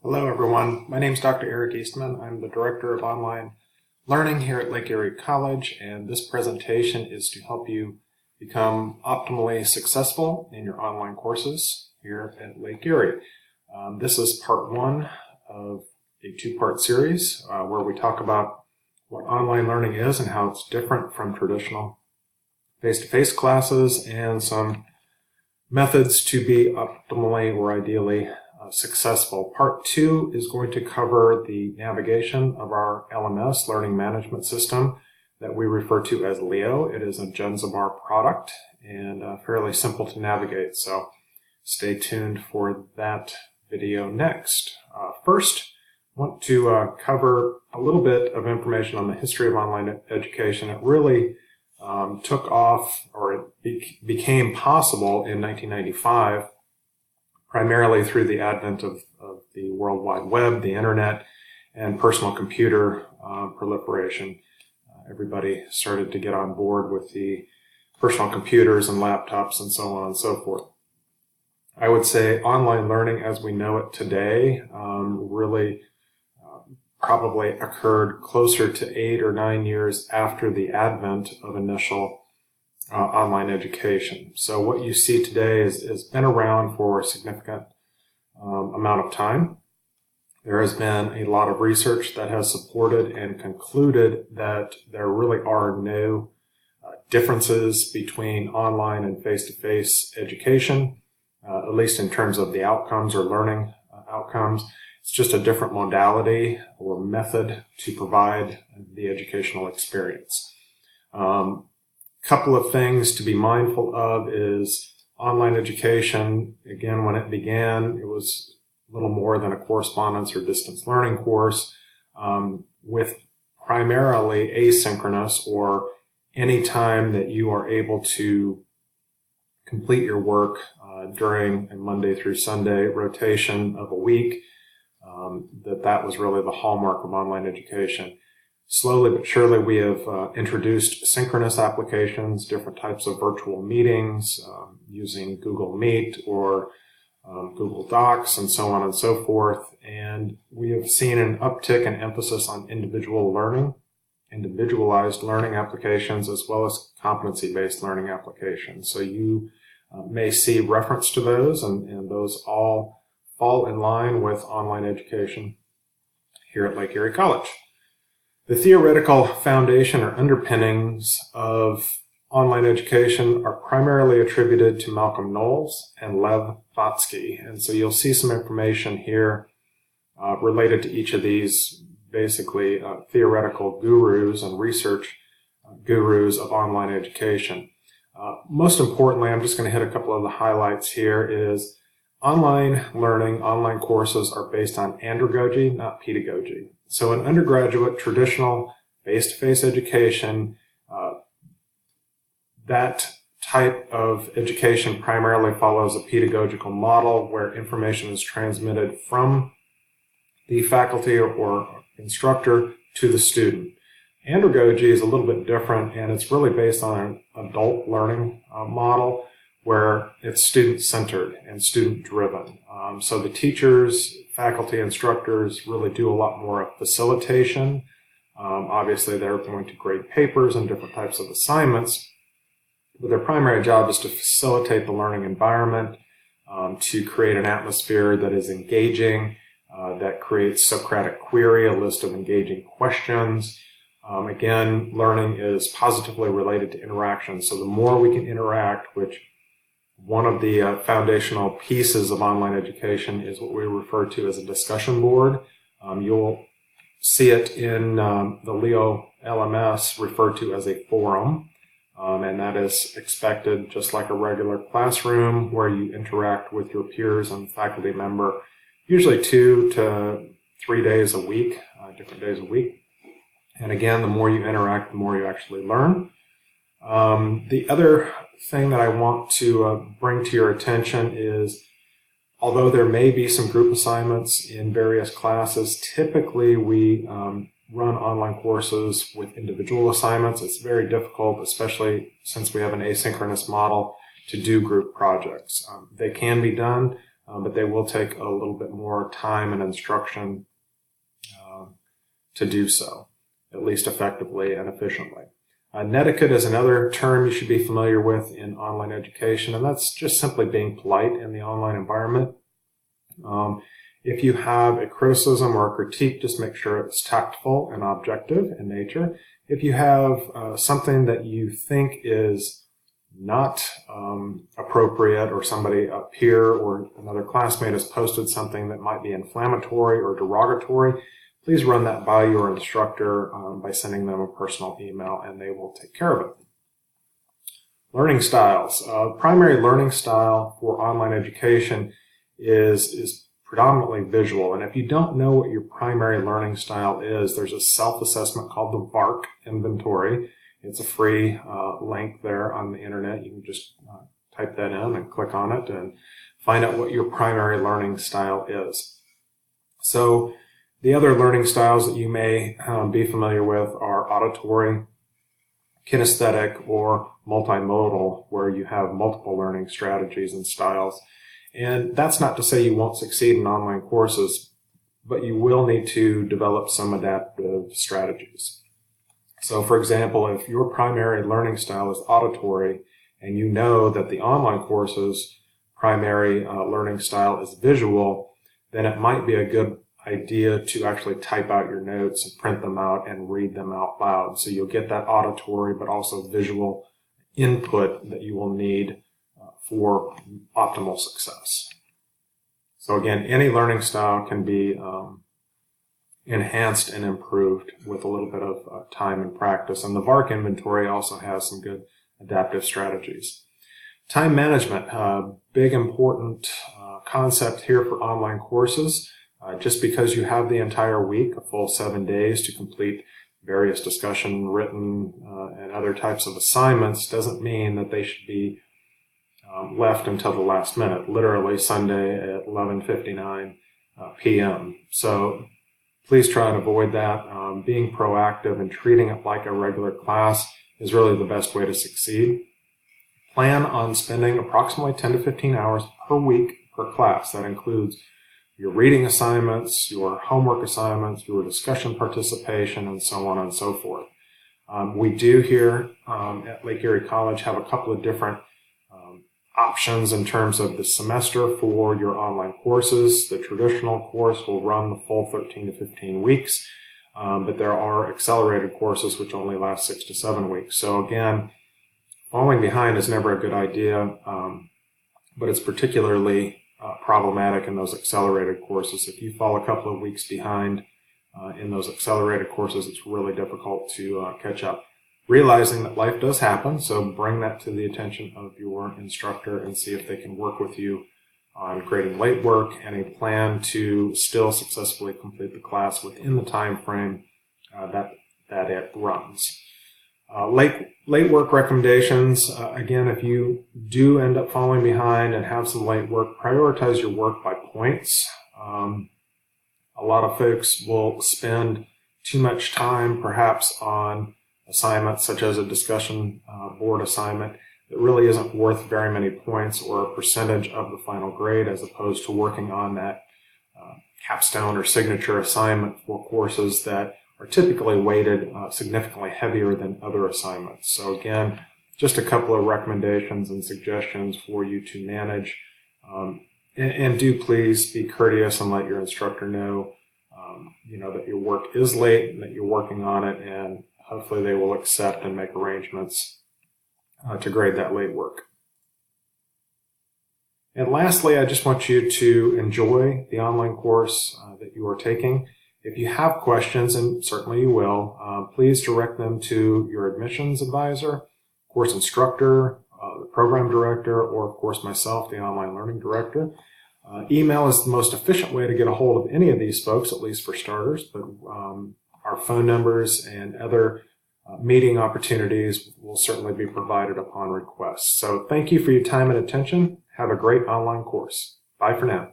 Hello everyone, my name is Dr. Eric Eastman. I'm the Director of Online Learning here at Lake Erie College, and this presentation is to help you become optimally successful in your online courses here at Lake Erie. This is part one of a two-part series where we talk about what online learning is and how it's different from traditional face-to-face classes and some methods to be optimally or ideally successful. Part two is going to cover the navigation of our LMS, Learning Management System, that we refer to as LEO. It is a Genzamar product and fairly simple to navigate, so stay tuned for that video next. First, I want to cover a little bit of information on the history of online education. It really took off, or it became possible in 1995, primarily through the advent of the World Wide Web, the internet, and personal computer proliferation. Everybody started to get on board with the personal computers and laptops and so on and so forth. I would say online learning as we know it today really probably occurred closer to 8 or 9 years after the advent of initial online education. So what you see today has been around for a significant amount of time. There has been a lot of research that has supported and concluded that there really are no differences between online and face-to-face education, at least in terms of the outcomes or learning outcomes. It's just a different modality or method to provide the educational experience. Couple of things to be mindful of is online education. Again, when it began, it was a little more than a correspondence or distance learning course with primarily asynchronous, or any time that you are able to complete your work during a Monday through Sunday rotation of a week, that was really the hallmark of online education. Slowly but surely, we have introduced synchronous applications, different types of virtual meetings using Google Meet or Google Docs and so on and so forth. And we have seen an uptick in emphasis on individualized learning applications, as well as competency-based learning applications. So you may see reference to those, and those all fall in line with online education here at Lake Erie College. The theoretical foundation or underpinnings of online education are primarily attributed to Malcolm Knowles and Lev Vatsky. And so you'll see some information here related to each of these basically theoretical gurus and research gurus of online education. Most importantly, I'm just going to hit a couple of the highlights here, is online learning, online courses are based on andragogy, not pedagogy. So in undergraduate, traditional face-to-face education, that type of education primarily follows a pedagogical model where information is transmitted from the faculty or instructor to the student. Andragogy is a little bit different, and it's really based on an adult learning model where it's student-centered and student-driven. So the teachers, faculty, instructors really do a lot more of facilitation. Obviously, they're going to grade papers and different types of assignments, but their primary job is to facilitate the learning environment, to create an atmosphere that is engaging, that creates Socratic query, a list of engaging questions. Again, learning is positively related to interaction, so the more we can interact, which one of the foundational pieces of online education is what we refer to as a discussion board. You'll see it in the LEO LMS referred to as a forum, and that is expected just like a regular classroom where you interact with your peers and faculty member, usually 2 to 3 days a week, different days a week. And again, the more you interact, the more you actually learn. The other thing that I want to bring to your attention is, although there may be some group assignments in various classes, typically we run online courses with individual assignments. It's very difficult, especially since we have an asynchronous model, to do group projects. They can be done, but they will take a little bit more time and instruction to do so, at least effectively and efficiently. Netiquette is another term you should be familiar with in online education, and that's just simply being polite in the online environment. If you have a criticism or a critique, just make sure it's tactful and objective in nature. If you have something that you think is not appropriate, or somebody, a peer or another classmate has posted something that might be inflammatory or derogatory, please run that by your instructor by sending them a personal email, and they will take care of it. Learning styles. Primary learning style for online education is predominantly visual. And if you don't know what your primary learning style is, there's a self-assessment called the VARC inventory. It's a free link there on the internet. You can just type that in and click on it and find out what your primary learning style is. So the other learning styles that you may be familiar with are auditory, kinesthetic, or multimodal, where you have multiple learning strategies and styles. And that's not to say you won't succeed in online courses, but you will need to develop some adaptive strategies. So for example, if your primary learning style is auditory and you know that the online course's primary learning style is visual, then it might be a good idea to actually type out your notes and print them out and read them out loud. So you'll get that auditory but also visual input that you will need for optimal success. So again, any learning style can be enhanced and improved with a little bit of time and practice. And the VARC inventory also has some good adaptive strategies. Time management, big important concept here for online courses. Just because you have the entire week, a full 7 days to complete various discussion, written, and other types of assignments doesn't mean that they should be left until the last minute, literally Sunday at 11:59 p.m. So please try and avoid that. Being proactive and treating it like a regular class is really the best way to succeed. Plan on spending approximately 10 to 15 hours per week per class. That includes your reading assignments, your homework assignments, your discussion participation, and so on and so forth. We do here at Lake Erie College have a couple of different options in terms of the semester for your online courses. The traditional course will run the full 13 to 15 weeks, but there are accelerated courses which only last 6 to 7 weeks. So again, falling behind is never a good idea, but it's particularly problematic in those accelerated courses. If you fall a couple of weeks behind in those accelerated courses, it's really difficult to catch up. Realizing that life does happen, so bring that to the attention of your instructor and see if they can work with you on creating late work and a plan to still successfully complete the class within the time frame that it runs. Late work recommendations. Again, if you do end up falling behind and have some late work, prioritize your work by points. A lot of folks will spend too much time perhaps on assignments such as a discussion board assignment that really isn't worth very many points or a percentage of the final grade, as opposed to working on that capstone or signature assignment for courses that are typically weighted significantly heavier than other assignments. So again, just a couple of recommendations and suggestions for you to manage. And do please be courteous and let your instructor know, that your work is late and that you're working on it, and hopefully they will accept and make arrangements to grade that late work. And lastly, I just want you to enjoy the online course that you are taking. If you have questions, and certainly you will, please direct them to your admissions advisor, course instructor, the program director, or of course myself, the online learning director. Email is the most efficient way to get a hold of any of these folks, at least for starters, but our phone numbers and other meeting opportunities will certainly be provided upon request. So thank you for your time and attention. Have a great online course. Bye for now.